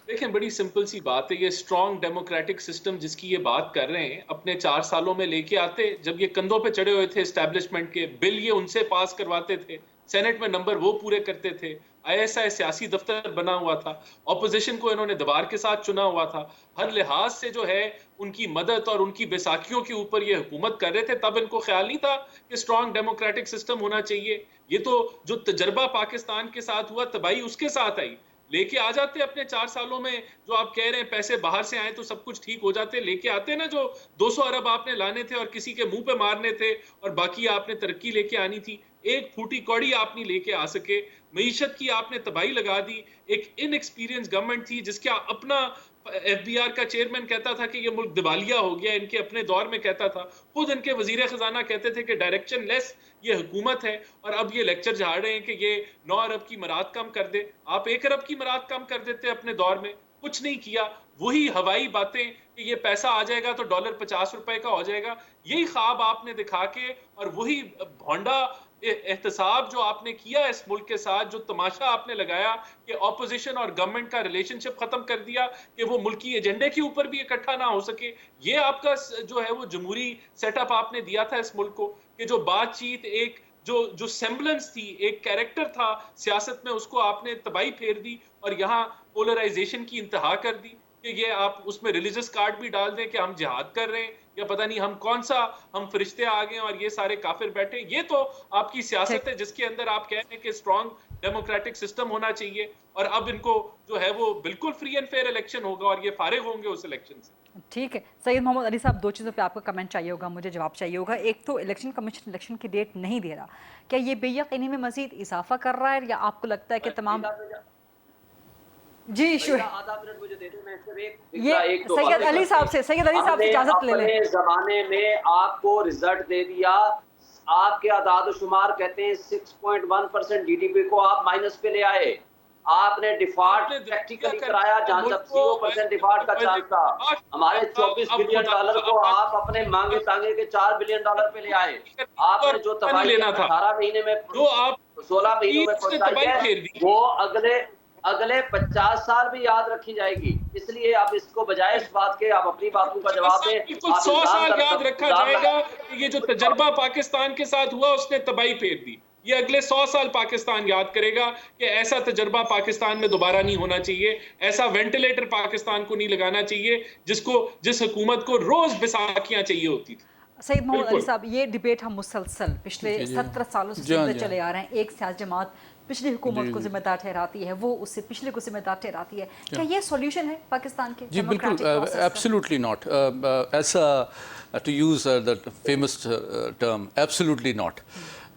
देखें, बड़ी सिंपल सी बात है, ये स्ट्रॉन्ग डेमोक्रेटिक सिस्टम जिसकी ये बात कर रहे हैं अपने 4 सालों में लेके आते, जब ये कंधों पे चढ़े हुए थे एस्टैब्लिशमेंट के, बिल ये उनसे पास करवाते थे, सेनेट में नंबर वो पूरे करते थे, ISI सियासी दफ्तर बना हुआ था, ऑपोजिशन को इन्होंने दीवार के साथ चुना हुआ था, हर लिहाज से जो है उनकी मदद और उनकी बैसाखियों के ऊपर ये हुकूमत कर रहे थे। तब इनको ख्याल नहीं था कि स्ट्रॉन्ग डेमोक्रेटिक सिस्टम होना चाहिए। ये तो जो तजर्बा पाकिस्तान के साथ हुआ, तबाही उसके साथ आई। लेके आ जाते अपने 4 सालों में, जो आप कह रहे हैं पैसे बाहर से आए तो सब कुछ ठीक हो जाते, लेके आते ना जो 200 अरब आपने लाने थे और किसी के मुंह पे मारने थे और बाकी आपने तरक्की लेके आनी थी। एक फूटी कौड़ी आप नहीं लेके आ सके, मईशत की आपने तबाही लगा दी। एक इनएक्सपीरियंस गवर्नमेंट थी जिसका अपना FBR का चेयरमैन कहता था कि ये मुल्क दिवालिया हो गया, इनके अपने दौर में कहता था, खुद इनके वजीर खजाना कहते थे कि डायरेक्शन लेस ये हुकूमत है, और अब ये लेक्चर झाड़ रहे हैं कि ये 9 अरब की मराद कम कर दे। आप 1 अरब की मराद कम कर देते अपने दौर में, कुछ नहीं किया। वही हवाई बातें कि ये पैसा आ जाएगा तो डॉलर 50 रुपए का हो जाएगा, यही ख्वाब आपने दिखा के और वही भोंडा एहतसाब जो आपने किया इस मुल्क के साथ, जो तमाशा आपने लगाया कि ऑपोजिशन और गवर्नमेंट का रिलेशनशिप खत्म कर दिया कि वो मुल्की एजेंडे के ऊपर भी इकट्ठा ना हो सके, ये आपका जो है वो जमहूरी सेटअप आपने दिया था इस मुल्क को, कि जो बातचीत एक जो सेम्बलेंस थी, एक कैरेक्टर था सियासत में, उसको आपने तबाही फेर दी और यहाँ पोलराइजेशन की इंतहा कर दी कि ये आप उसमें रिलीजियस कार्ड भी डाल दें कि हम जिहाद कर रहे हैं या पता नहीं हम कौन सा हम फरिश्ते आ गए और ये सारे काफिर बैठे। ये तो आपकी सियासत है जिसके अंदर आप कह रहे हैं कि स्ट्रॉन्ग डेमोक्रेटिक सिस्टम होना चाहिए और अब इनको जो है वो बिल्कुल फ्री एंड फेयर इलेक्शन होगा और ये फारिग होंगे उस इलेक्शन से। ठीक है सैयद मोहम्मद अली साहब, दो चीज़ों पे आपका कमेंट चाहिए होगा, मुझे जवाब चाहिए होगा। एक तो इलेक्शन कमीशन इलेक्शन की डेट नहीं दे रहा, क्या ये बेयकीनी में मजीद इजाफा कर रहा है या आपको लगता है कि तमाम जी आधा मिनट मुझे दे दो, मैं सिर्फ ये सैयद अली साहब से इजाजत ले लें। जमाने में आपको रिजल्ट दे दिया, आपके आदाद शुमार कहते हैं 6.1% जीडीपी को आप माइनस पे ले आए, आपने डिफॉल्ट प्रैक्टिकली कराया जहां तक 0% डिफॉल्ट का चांस था। हमारे 24 बिलियन डॉलर को आप अपने मांगे तांगे के 4 बिलियन डॉलर पे ले आए। आपने जो तबाही 18 महीने में 16 महीनों में पहुंचाई है वो अगले 50 साल भी याद रखी जाएगी। इसलिए आप इसको बजाय इस बात के आप अपनी बातों का जवाब दें। 100 साल याद रखा जाएगा। ये जो तजर्बा पाकिस्तान के साथ हुआ उसने तबाही फेर दी। ये अगले 100 साल पाकिस्तान याद करेगा कि ऐसा तजर्बा पाकिस्तान में दोबारा नहीं होना चाहिए, ऐसा वेंटिलेटर पाकिस्तान को नहीं लगाना चाहिए जिस हुकूमत को रोज बैसाखियां चाहिए होती थी। सैयद मोहम्मद अली साहब, ये डिबेट हम मुसलसल पिछले 17 सालों से सुनते चले आ रहे हैं। एक सियासी जमात पिछली हुकूमत को जिम्मेदार ठहराती है, वो उससे पिछले को जिम्मेदार ठहराती है। क्या ये सॉल्यूशन है पाकिस्तान के? जी बिल्कुल, एब्सोल्युटली नॉट। ऐसा to use the famous term, absolutely not.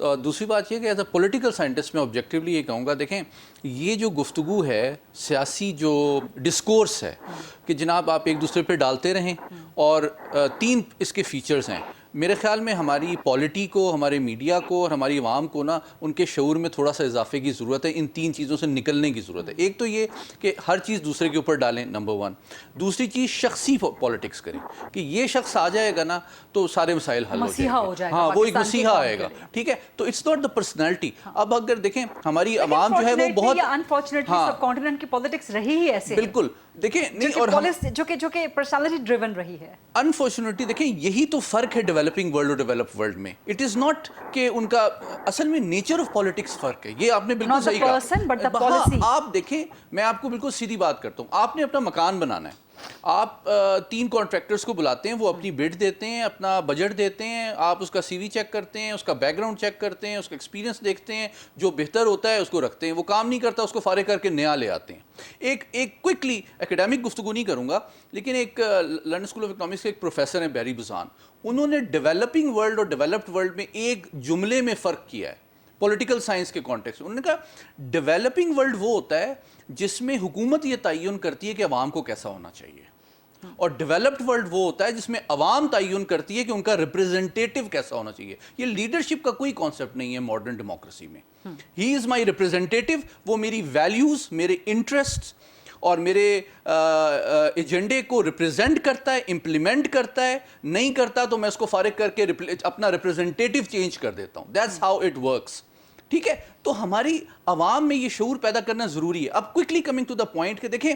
दूसरी बात ये कि एज अ पॉलिटिकल साइंटिस्ट मैं ऑब्जेक्टिवली ये कहूँगा, देखें ये जो गुफ्तगू है, सियासी जो डिस्कोर्स है कि जनाब आप एक दूसरे पे डालते रहें, और 3 इसके फीचर्स हैं। मेरे ख्याल में हमारी पॉलिटी को, हमारे मीडिया को और हमारी आवाम को ना उनके शऊर में थोड़ा सा इजाफे की ज़रूरत है। इन 3 चीज़ों से निकलने की ज़रूरत है। एक तो ये कि हर चीज़ दूसरे के ऊपर डालें, नंबर 1। दूसरी चीज़ शख्सी पॉलिटिक्स करें कि ये शख्स आ जाएगा ना तो सारे मसाइल हल हो जाएंगे। हाँ, वो एक मसीहा आएगा, ठीक है। तो इट्स नॉट द पर्सनैलिटी। अब अगर देखें हमारी आवाम जो है वो बहुत अनफॉर्चुनेटली सबकॉन्टिनेंट की पॉलिटिक्स रही ही ऐसे, बिल्कुल देखें नहीं, और जो कि पर्सनालिटी ड्रिवन रही है। अनफॉर्चुनेटली देखें यही तो फ़र्क है डेवलपिंग वर्ल्ड और डेवलप्ड वर्ल्ड में। इट इज़ नॉट कि उनका असल में नेचर ऑफ पॉलिटिक्स फ़र्क है। ये आपने बिल्कुल सही कहा। आप देखें, मैं आपको बिल्कुल सीधी बात करता हूँ। आपने अपना मकान बनाना है, आप 3 कॉन्ट्रैक्टर्स को बुलाते हैं, वो अपनी बिड देते हैं, अपना बजट देते हैं, आप उसका सीवी चेक करते हैं, उसका बैकग्राउंड चेक करते हैं, उसका एक्सपीरियंस देखते हैं, जो बेहतर होता है उसको रखते हैं, वो काम नहीं करता उसको फारिग करके नया ले आते हैं। एक क्विकली एकेडमिक गुफ्तगू नहीं करूँगा, लेकिन एक लंदन स्कूल ऑफ इकनॉमिक्स के एक प्रोफेसर हैं बैरी बुज़ान, उन्होंने डेवलपिंग वर्ल्ड और डेवलप्ड वर्ल्ड में एक जुमले में फ़र्क किया है पॉलिटिकल साइंस के कॉन्टेक्स्ट में। उन्होंने कहा डेवलपिंग वर्ल्ड वो होता है जिसमें हुकूमत ये तयन करती है कि अवाम को कैसा होना चाहिए, और डेवलप्ड वर्ल्ड वो होता है जिसमें अवाम तयन करती है कि उनका रिप्रेजेंटेटिव कैसा होना चाहिए। ये लीडरशिप का कोई कॉन्सेप्ट नहीं है मॉडर्न डेमोक्रेसी में। ही इज़ माई रिप्रेजेंटेटिव, वो मेरी वैल्यूज़, मेरे इंटरेस्ट और मेरे एजेंडे को रिप्रेजेंट करता है, इम्प्लीमेंट करता है। नहीं करता तो मैं उसको फारिग करके अपना रिप्रेजेंटेटिव चेंज कर देता हूँ। दैट्स हाउ इट वर्क्स, ठीक है। तो हमारी आवाम में ये शऊर पैदा करना ज़रूरी है। अब quickly coming to the point कि देखें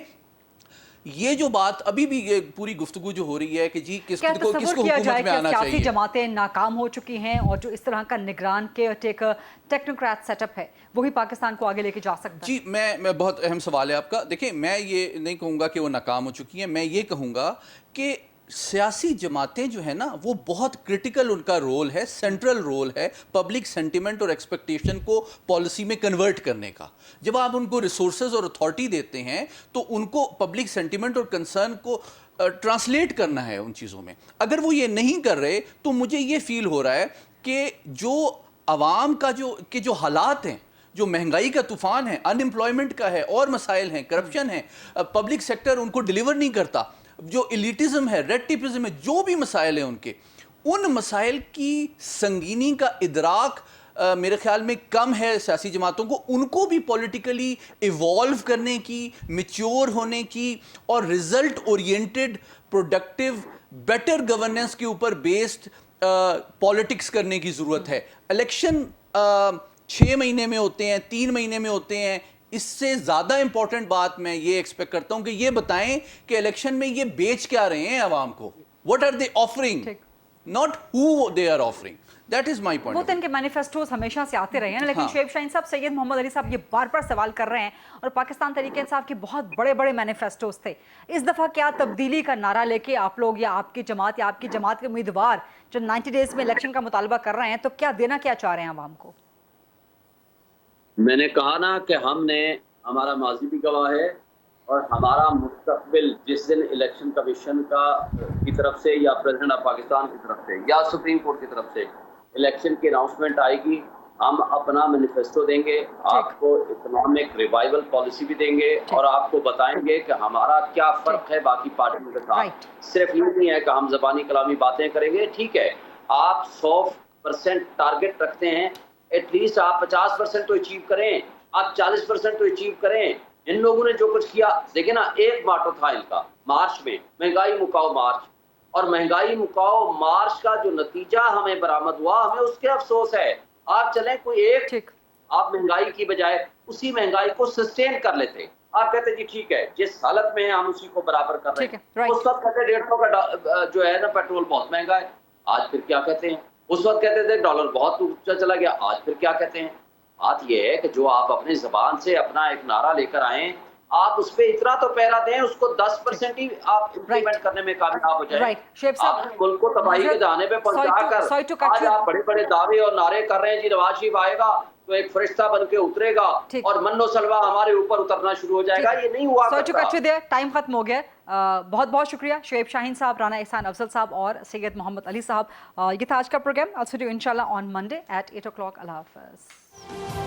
ये जो बात अभी भी ये पूरी गुफ्तगू जो हो रही है कि जी किसको हुकूमत में आना चाहिए। जमातें नाकाम हो चुकी हैं और जो इस तरह का निगरान के टेक्नोक्रेट सेटअप है वो भी पाकिस्तान को आगे लेके जा सकता है। जी मैं बहुत अहम सवाल है आपका। देखिए मैं ये नहीं कहूँगा कि वो नाकाम हो चुकी हैं, मैं ये कहूँगा कि सियासी जमातें जो है ना वो बहुत क्रिटिकल उनका रोल है, सेंट्रल रोल है पब्लिक सेंटिमेंट और एक्सपेक्टेशन को पॉलिसी में कन्वर्ट करने का। जब आप उनको रिसोर्सेज और अथॉरिटी देते हैं तो उनको पब्लिक सेंटिमेंट और कंसर्न को ट्रांसलेट करना है उन चीज़ों में। अगर वो ये नहीं कर रहे तो मुझे ये फील हो रहा है कि जो आवाम का जो हालात हैं, जो महंगाई का तूफान है, अनएम्प्लॉयमेंट का है और मसाइल हैं, करप्शन है, पब्लिक सेक्टर उनको डिलीवर नहीं करता, जो एलिटिज्म है, रेड टेपिज्म है, जो भी मसाइल हैं उन मसाइल की संगीनी का इदराक मेरे ख्याल में कम है सियासी जमातों को, उनको भी पॉलिटिकली इवॉल्व करने की, मैच्योर होने की और result oriented, productive, better governance के ऊपर बेस्ड पॉलिटिक्स करने की ज़रूरत है। इलेक्शन 6 महीने में होते हैं, 3 महीने में होते हैं। इससे ज़्यादा इंपॉर्टेंट बात मैं ये एक्सपेक्ट करता हूं कि ये बताएं कि इलेक्शन में ये बेच क्या रहे हैं आवाम को, what are they offering, not who they are offering. That is my point. वो तो इनके मैनिफेस्टोस हमेशा से आते रहे हैं, लेकिन शुएब शाहीन साहब, सैयद मोहम्मद अली साहब ये बार बार सवाल कर रहे हैं, और पाकिस्तान तहरीक इंसाफ के बहुत बड़े बड़े मैनिफेस्टोस थे। इस दफ़ा क्या तब्दीली का नारा लेके आप लोग या आपकी जमात या आपकी जमात के उम्मीदवार जो 90 डेज में इलेक्शन का मुतालबा कर रहे हैं, तो क्या देना क्या चाह रहे हैं आवाम को? मैंने कहा ना कि हमारा माजी भी गवाह है और हमारा मुस्तकबिल जिस दिन इलेक्शन कमीशन की तरफ से या प्रेसिडेंट ऑफ पाकिस्तान की तरफ से या सुप्रीम कोर्ट की तरफ से इलेक्शन की अनाउंसमेंट आएगी, हम अपना मैनिफेस्टो देंगे, आपको इकोनॉमिक रिवाइवल पॉलिसी भी देंगे और आपको बताएंगे कि हमारा क्या फ़र्क है बाकी पार्टियों के साथ। सिर्फ ये नहीं है कि हम ज़बानी कलामी बातें करेंगे, ठीक है, आप 100% टारगेट रखते हैं, एटलीस्ट आप 50% तो अचीव करें, आप 40% तो अचीव करें। इन लोगों ने जो कुछ किया, देखिए ना, एक मार्टो था इनका मार्च में, महंगाई मुकाओ मार्च, और महंगाई मुकाओ मार्च का जो नतीजा हमें बरामद हुआ, हमें उसके अफसोस है। आप चलें कोई एक, आप महंगाई की बजाय उसी महंगाई को सस्टेन कर लेते, आप कहते जी ठीक है, जिस हालत में है हम उसी को बराबर कर रहे हैं। उस वक्त कहते 150 का जो है ना पेट्रोल बहुत महंगा है, आज फिर क्या कहते हैं? उस वक्त कहते थे डॉलर बहुत ऊंचा चला गया, आज फिर क्या कहते हैं? बात यह है कि जो आप अपनी ज़बान से अपना एक नारा लेकर आए, आप उस पे इतना तो पहरा दें, उसको 10% ही आप इम्प्लीमेंट करने में कामयाब हो जाए। आप मुल्क को तबाही के जाने पे पहुंचाकर आज आप बड़े बड़े दावे और नारे कर रहे हैं जी नवाज शरीफ आएगा तो एक फरिश्ता बन के उतरेगा और मन्नो सलवा हमारे ऊपर उतरना शुरू हो जाएगा, ये नहीं हुआ। टाइम खत्म हो गया। बहुत बहुत शुक्रिया शुएब शाहीन साहब, राना एहसान अफजल साहब और सैयद मोहम्मद अली साहब। ये था आज का programme. I'll see you inshallah on Monday at 8 o'clock. Allah हाफ़िज़।